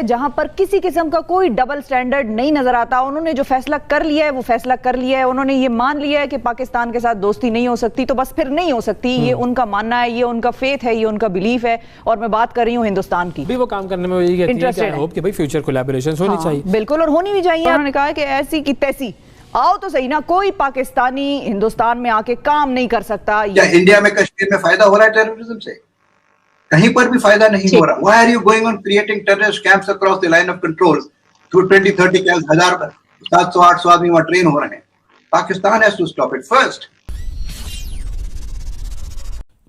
जहां पर किसी किस्म का कोई डबल स्टैंडर्ड नहीं नजर आता। उन्होंने जो फैसला कर लिया है वो फैसला कर लिया है। उन्होंने ये मान लिया है कि पाकिस्तान के साथ दोस्ती नहीं हो सकती, तो बस फिर नहीं हो सकती। ये उनका मानना है, ये उनका फेथ है, ये उनका बिलीफ है। और मैं बात कर रही हूँ हिंदुस्तान की। भी वो काम करने में इंटरेस्टेड है कि भाई फ्यूचर कोलैबोरेशंस होनी चाहिए। बिल्कुल, और होनी भी चाहिए। उन्होंने कहा कि ऐसी की तैसी आओ तो सही ना, कोई पाकिस्तानी हिंदुस्तान में आके काम नहीं कर सकता। क्या इंडिया में कश्मीर में फायदा हो रहा है टेररिज्म से? कहीं पर भी फायदा नहीं हो रहा। Why are you going on creating terrorist camps across the line of control through 20-30 camps? 700-800 आदमी वहां ट्रेन हो रहे हैं। Pakistan has to stop it first.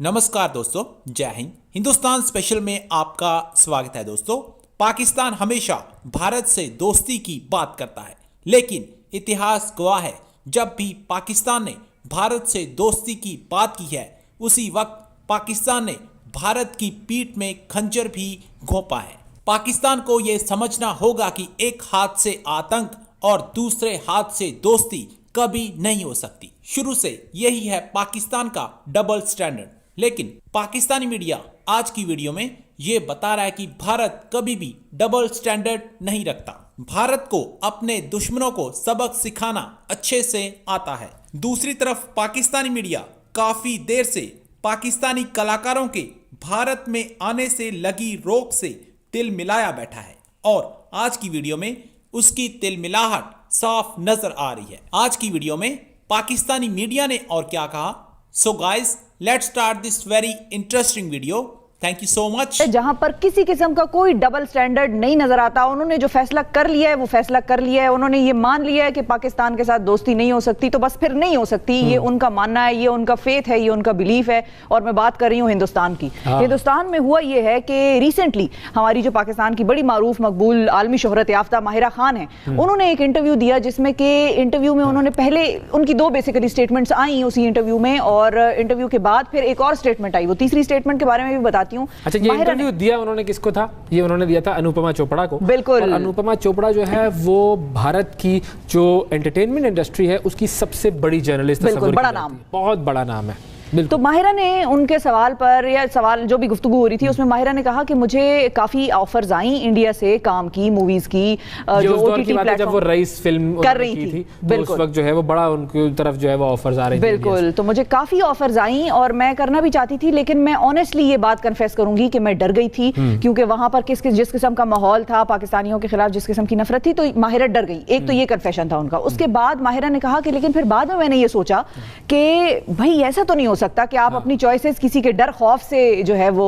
नमस्कार दोस्तों, जय हिंद। हिंदुस्तान स्पेशल में आपका स्वागत है। दोस्तों, पाकिस्तान हमेशा भारत से दोस्ती की बात करता है, लेकिन इतिहास गवाह है जब भी पाकिस्तान ने भारत से दोस्ती की बात की है, उसी वक्त पाकिस्तान ने भारत की पीठ में खंजर भी घोंपा है। पाकिस्तान को यह समझना होगा कि एक हाथ से आतंक और दूसरे हाथ से दोस्ती कभी नहीं हो सकती। शुरू से यही है पाकिस्तान का डबल स्टैंडर्ड। लेकिन पाकिस्तानी मीडिया आज की वीडियो में ये बता रहा है कि भारत कभी भी डबल स्टैंडर्ड नहीं रखता। भारत को अपने दुश्मनों को सबक सिखाना अच्छे से आता है। दूसरी तरफ पाकिस्तानी मीडिया काफी देर से पाकिस्तानी कलाकारों के भारत में आने से लगी रोक से तिल मिलाया बैठा है, और आज की वीडियो में उसकी तिल मिलाहट साफ नजर आ रही है। आज की वीडियो में पाकिस्तानी मीडिया ने और क्या कहा, so guys let's start this very interesting video. Thank you so much. जहां पर किसी किस्म का कोई डबल स्टैंडर्ड नहीं नजर आता। उन्होंने जो फैसला कर लिया है वो फैसला कर लिया है। उन्होंने ये मान लिया है कि पाकिस्तान के साथ दोस्ती नहीं हो सकती, तो बस फिर नहीं हो सकती। ये उनका मानना है, ये उनका फेथ है, ये उनका बिलीफ है। और मैं बात कर रही हूँ हिंदुस्तान की। हिंदुस्तान में हुआ ये है कि रिसेंटली हमारी जो पाकिस्तान की बड़ी मारूफ मकबूल आलमी शोहरत याफ्ता माहिरा खान है, उन्होंने एक इंटरव्यू दिया, जिसमें कि इंटरव्यू में उन्होंने पहले उनकी दो बेसिकली स्टेटमेंट्स आई उसी इंटरव्यू में, और इंटरव्यू के बाद फिर एक और स्टेटमेंट आई। वो तीसरी स्टेटमेंट के बारे में भी बताती हूँ। इंटरव्यू दिया उन्होंने किसको था? ये उन्होंने दिया था अनुपमा चोपड़ा को। बिल्कुल। और अनुपमा चोपड़ा जो है वो भारत की जो एंटरटेनमेंट इंडस्ट्री है उसकी सबसे बड़ी जर्नलिस्ट, बिल्कुल बड़ा नाम, बहुत बड़ा नाम है। तो माहिरा ने उनके सवाल पर, या सवाल जो भी गुफ्तगू हो रही थी उसमें माहिरा ने कहा कि मुझे काफी ऑफर्स आई इंडिया से काम की, मूवीज की, जो ओटीटी प्लेटफॉर्म, जब वो रईस फिल्म कर रही थी तो उस वक्त जो है वो बड़ा उनकी तरफ जो है वो ऑफर्स आ रही थी। बिल्कुल, तो मुझे काफी ऑफर्स आई और मैं करना भी चाहती थी, लेकिन मैं ऑनेस्टली ये बात कन्फेस करूंगी कि मैं डर गई थी, क्योंकि वहां पर जिस किस्म का माहौल था, पाकिस्तानियों के खिलाफ जिस किस्म की नफरत थी, तो माहिरा डर गई। एक तो ये कन्फेशन था उनका। उसके बाद माहिरा ने कहा कि लेकिन फिर बाद में मैंने ये सोचा कि भाई ऐसा तो नहीं हो सकता कि आप अपनी चॉइसेस किसी के डर खौफ से जो है वो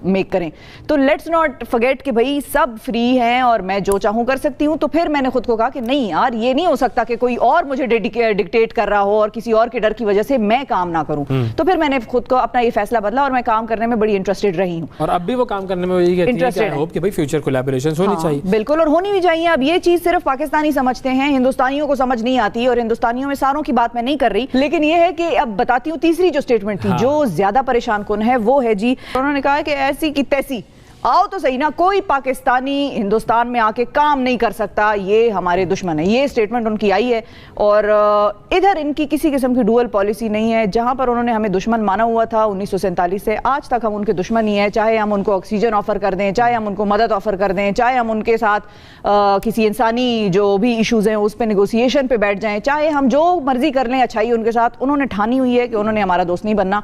मेक करें। तो लेट्स नॉट फॉरगेट कि भाई सब फ्री हैं और मैं जो चाहूं कर सकती हूं। तो फिर मैंने खुद को कहा कि नहीं यार, ये नहीं हो सकता कि कोई और मुझे डिक्टेट कर रहा हो और किसी और के डर की वजह से मैं काम ना करूं। तो फिर मैंने खुद को अपना ये फैसला बदला और मैं काम करने में बड़ी इंटरेस्टेड रही हूं। और अब भी वो काम करने में इंटरेस्टेड है कि भाई फ्यूचर कोलैबोरेशंस होनी चाहिए। बिल्कुल, और होनी भी चाहिए। अब ये चीज सिर्फ पाकिस्तानी समझते हैं, हिंदुस्तानियों को समझ नहीं आती, और हिंदुस्तानियों में सारों की बात मैं नहीं कर रही, लेकिन ये है कि अब बताती हूँ तीसरी जो स्टेटमेंट थी जो ज्यादा परेशान कौन है, वो है जी, उन्होंने कहा कि ऐसी की तैसी आओ तो सही ना, कोई पाकिस्तानी हिंदुस्तान में आके काम नहीं कर सकता, ये हमारे दुश्मन है। ये स्टेटमेंट उनकी आई है, और इधर इनकी किसी किस्म की डुअल पॉलिसी नहीं है। जहां पर उन्होंने हमें दुश्मन माना हुआ था 1947 से आज तक, हम उनके दुश्मन ही है। चाहे हम उनको ऑक्सीजन ऑफर कर दें, चाहे हम उनको मदद ऑफर कर दें, चाहे हम उनके साथ किसी इंसानी जो भी इश्यूज हैं उस पर नेगोशिएशन पे बैठ जाएं, चाहे हम जो मर्जी कर लें अच्छाई उनके साथ, उन्होंने ठानी हुई है कि उन्होंने हमारा दोस्त नहीं बनना।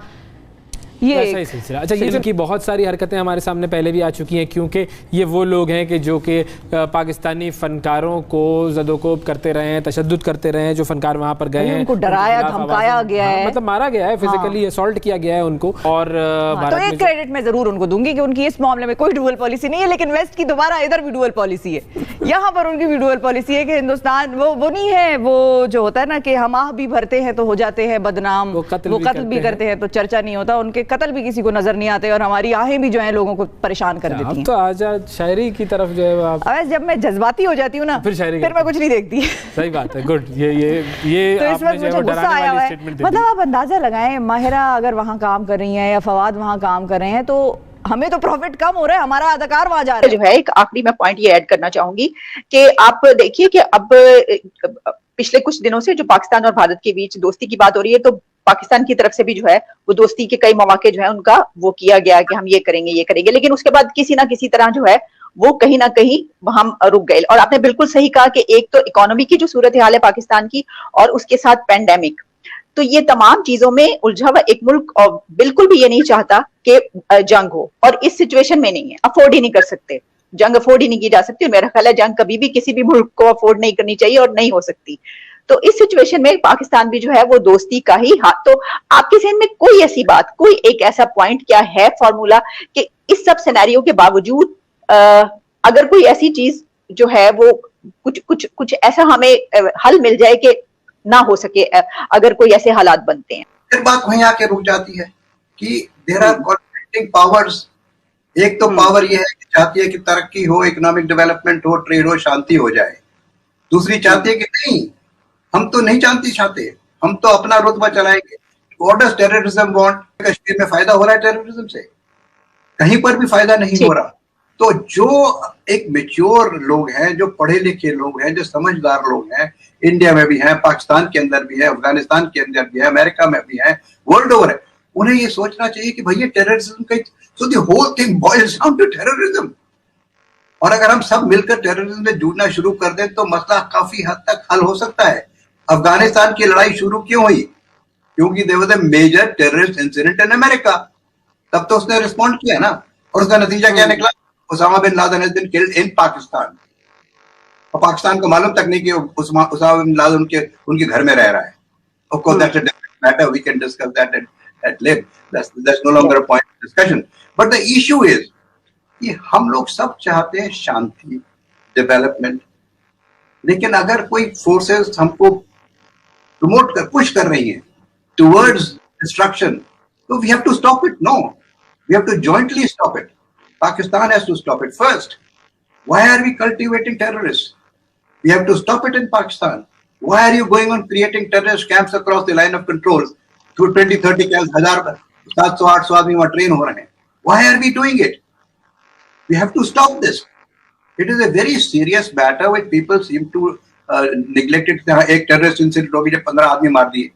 ये ऐसा ही सिलसिला। अच्छा, ये इनकी बहुत सारी हरकतें हमारे सामने पहले भी आ चुकी हैं, क्योंकि ये वो लोग हैं कि जो कि पाकिस्तानी फनकारों को ज़दोकोब करते रहे हैं, तशद्दुद करते रहे हैं। जो फनकार वहाँ पर गए हैं, उनको डराया धमकाया गया है, मतलब मारा गया है, फिजिकली असॉल्ट किया गया है उनको। और तो एक क्रेडिट मैं जरूर उनको दूंगी कि उनकी इस मामले में कोई डुअल पॉलिसी नहीं है, लेकिन वेस्ट की दोबारा इधर भी डुअल पॉलिसी है। यहाँ पर उनकी भी डुअल पॉलिसी है कि हिंदुस्तान वो नहीं है, वो जो होता है ना कि हम आह भी भरते हैं तो हो जाते हैं बदनाम, वो कत्ल भी करते हैं तो चर्चा नहीं होता, उनके कत्ल भी किसी को नजर नहीं आते, और हमारी आहें भी जो है लोगों को परेशान कर देती हैं। तो आजाद शायरी की तरफ जो है आप, जब मैं जज्बाती हो जाती हूँ ना, फिर मैं कुछ नहीं देखती। सही बात है, गुड। ये तो इस वक्त मुझे गुस्सा आया हुआ है। मतलब आप अंदाजा लगाएं, माहिरा अगर वहाँ काम कर रही हैं या फवाद वहाँ काम कर रहे हैं, तो हमें तो प्रॉफिट कम हो रहा है, हमारा अदाकार वहां जा रहा है। जो है एक आखिरी मैं पॉइंट ये ऐड करना चाहूंगी कि आप देखिए कि अब पिछले कुछ दिनों से जो पाकिस्तान और भारत के बीच दोस्ती की बात हो रही है, तो पाकिस्तान की तरफ से भी जो है वो दोस्ती के कई मौके जो है उनका वो किया गया कि हम ये करेंगे, लेकिन उसके बाद किसी ना किसी तरह जो है वो कहीं ना कहीं हम रुक गए। और आपने बिल्कुल सही कहा कि एक तो इकोनॉमी की जो सूरत हाल है पाकिस्तान की, और उसके साथ पेंडेमिक, तो ये तमाम चीजों में उलझा हुआ एक मुल्क और बिल्कुल भी ये नहीं चाहता कि जंग हो, और इस सिचुएशन में नहीं है, अफोर्ड ही नहीं कर सकते, जंग अफोर्ड ही नहीं की जा सकती। मेरा ख्याल है जंग कभी भी किसी भी मुल्क को अफोर्ड नहीं करनी चाहिए और नहीं हो सकती। तो इस सिचुएशन में पाकिस्तान भी जो है वो दोस्ती का ही हाथ। तो आपके जहन में कोई ऐसी बात, कोई एक ऐसा पॉइंट क्या है फॉर्मूला कि इस सब सिनेरियो के बावजूद अगर कोई ऐसी चीज जो है वो कुछ ऐसा हमें हल मिल जाए कि ना हो सके अगर कोई ऐसे हालात बनते हैं? फिर बात वहीं आके रुक जाती है कि देयर आर कॉन्फ्लिक्टिंग पावर्स। एक तो पावर ये है कि चाहती है कि तरक्की हो, इकोनॉमिक डेवलपमेंट हो, ट्रेड हो, शांति हो जाए। दूसरी चाहती है कि नहीं, हम तो नहीं शांति चाहते, हम तो अपना रुतबा चलाएंगे। What does terrorism want? Kashmir में फायदा हो रहा है टेररिज्म से? कहीं पर भी फायदा नहीं हो रहा। तो जो एक मैच्योर लोग हैं, जो पढ़े लिखे लोग हैं, जो समझदार लोग हैं, इंडिया में भी हैं, पाकिस्तान के अंदर भी है, अफगानिस्तान के अंदर भी है, अमेरिका में भी है, वर्ल्ड ओवर है, उन्हें ये सोचना चाहिए कि भैया टेररिज्म का, so the whole thing boils down to terrorism. और अगर हम सब मिलकर टेररिज्म में जुड़ना शुरू कर दें तो मसला काफी हद तक हल हो सकता है। अफगानिस्तान की लड़ाई शुरू क्यों हुई? क्योंकि there was a major terrorist incident in America. तब तो उसने रिस्पॉन्ड किया ना, और उसका नतीजा क्या निकला? Osama bin Laden has been killed in Pakistan. और पाकिस्तान को मालूम तक नहीं कि उसामा बिन लादेन उनके घर में रह रहा है। Of course, that's a different matter. We can discuss that at length. That's no longer a point of discussion. But the issue is कि हम लोग सब चाहते हैं शांति, डेवलपमेंट, लेकिन अगर कोई फोर्सेस हमको प्रमोट कर, पुश कर रही हैं टुवर्ड्स डिस्ट्रक्शन, तो we have to stop it. No, we have to jointly stop it. Pakistan has to stop it first. Why are we cultivating terrorists? We have to stop it in Pakistan. Why are you going on creating terrorist camps across the line of control? Through 20-30 camps, 700-800 आदमी वहां train हो रहे हैं. Why are we doing it? We have to stop this. It is a very serious matter which people seem to neglect it. एक terrorist incident हो गया, 15 आदमी मार दिए.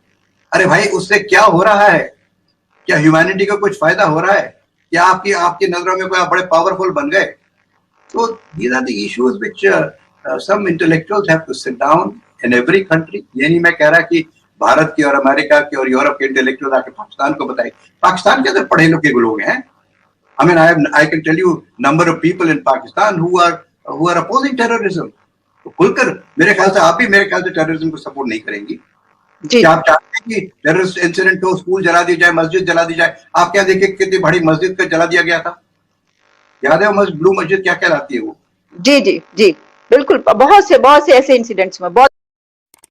अरे भाई, उससे क्या हो रहा है? क्या ह्यूमैनिटी को कुछ फायदा हो रहा है? क्या आपकी नजरों में कोई आप बड़े पावरफुल बन गए? So these are the issues which some intellectuals have to sit down in every country. ये नहीं मैं कह रहा कि भारत की और अमेरिका की और यूरोप के इंटेलेक्चुअल आके पाकिस्तान को बताए. पाकिस्तान के अंदर पढ़े लिखे लोग हैं. I mean, I can tell you number of people in Pakistan who are opposing terrorism. तो खुलकर मेरे ख्याल से आप भी मेरे ख्याल से टेररिज्म को सपोर्ट नहीं करेंगी. क्या आप चाहते हैं कि टेररिस्ट इंसिडेंट हो, स्कूल जला दी जाए, मस्जिद जला दी जाए? आप क्या देखिए कितनी बड़ी मस्जिद को जला दिया गया था, याद है? ब्लू मस्जिद क्या कहलाती है वो? जी जी जी, बिल्कुल। बहुत से ऐसे इंसिडेंट्स में बहुत